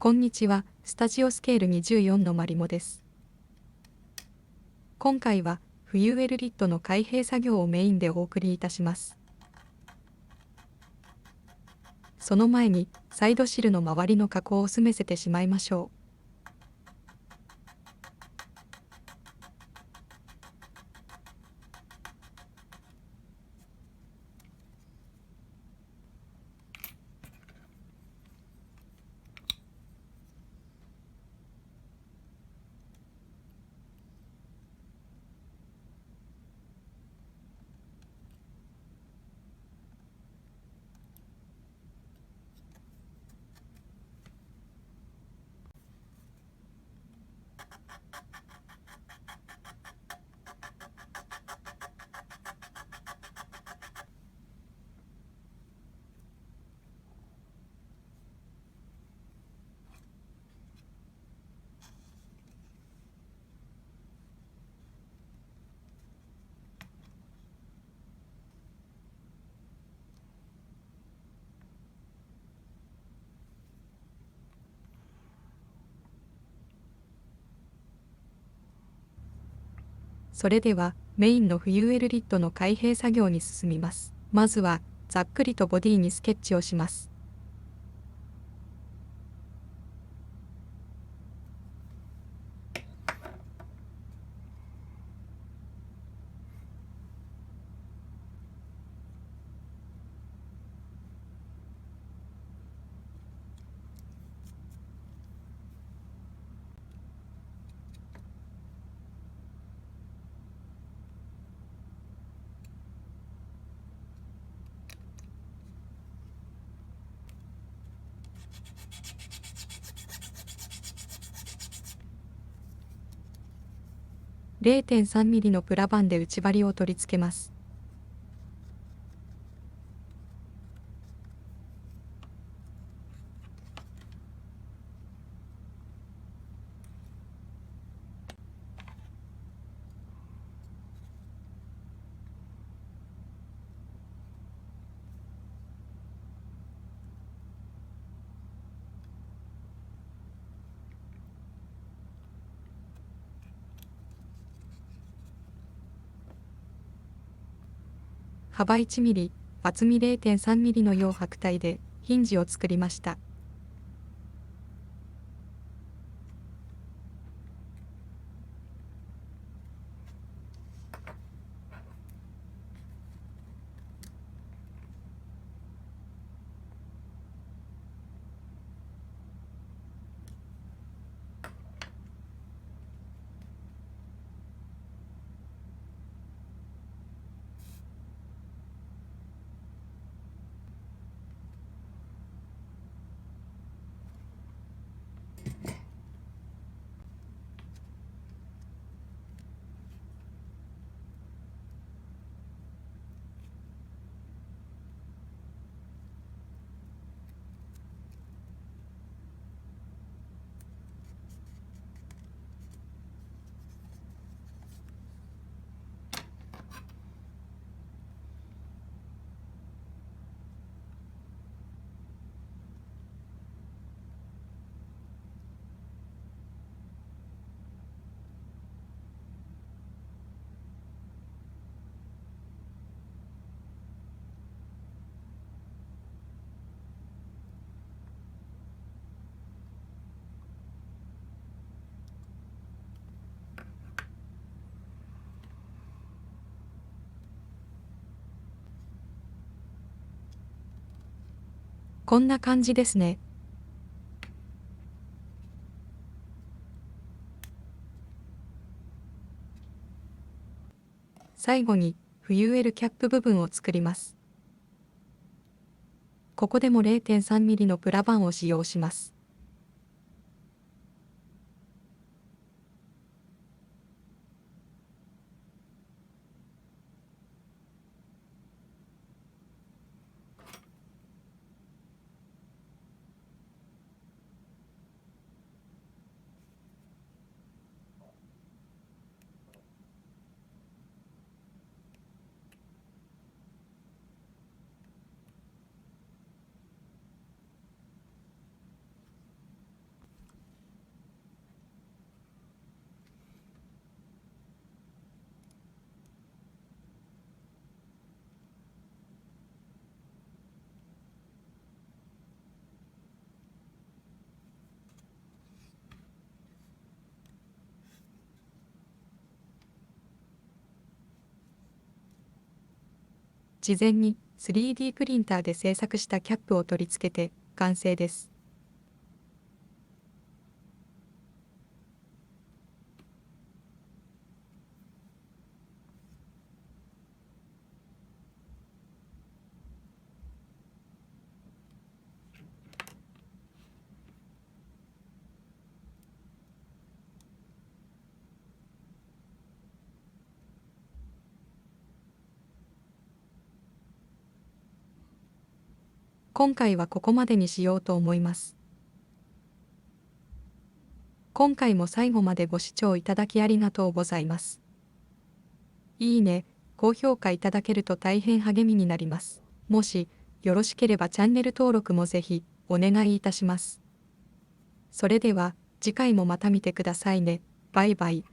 こんにちは、スタジオスケール24のマリモです。今回は、フユエルリットの開閉作業をメインでお送りいたします。その前に、サイドシルの周りの加工を済ませてしまいましょう。それでは、メインのフユエルリットの開閉作業に進みます。まずは、ざっくりとボディにスケッチをします。0.3 ミリのプラバンで内張りを取り付けます。幅1ミリ、厚み 0.3 ミリの洋白帯でヒンジを作りました。こんな感じですね。最後に、フユエルキャップ部分を作ります。ここでも 0.3 ミリのプラバンを使用します。事前に 3D プリンターで製作したキャップを取り付けて完成です。今回はここまでにしようと思います。今回も最後までご視聴いただきありがとうございます。いいね、高評価いただけると大変励みになります。もしよろしければチャンネル登録もぜひお願いいたします。それでは次回もまた見てくださいね。バイバイ。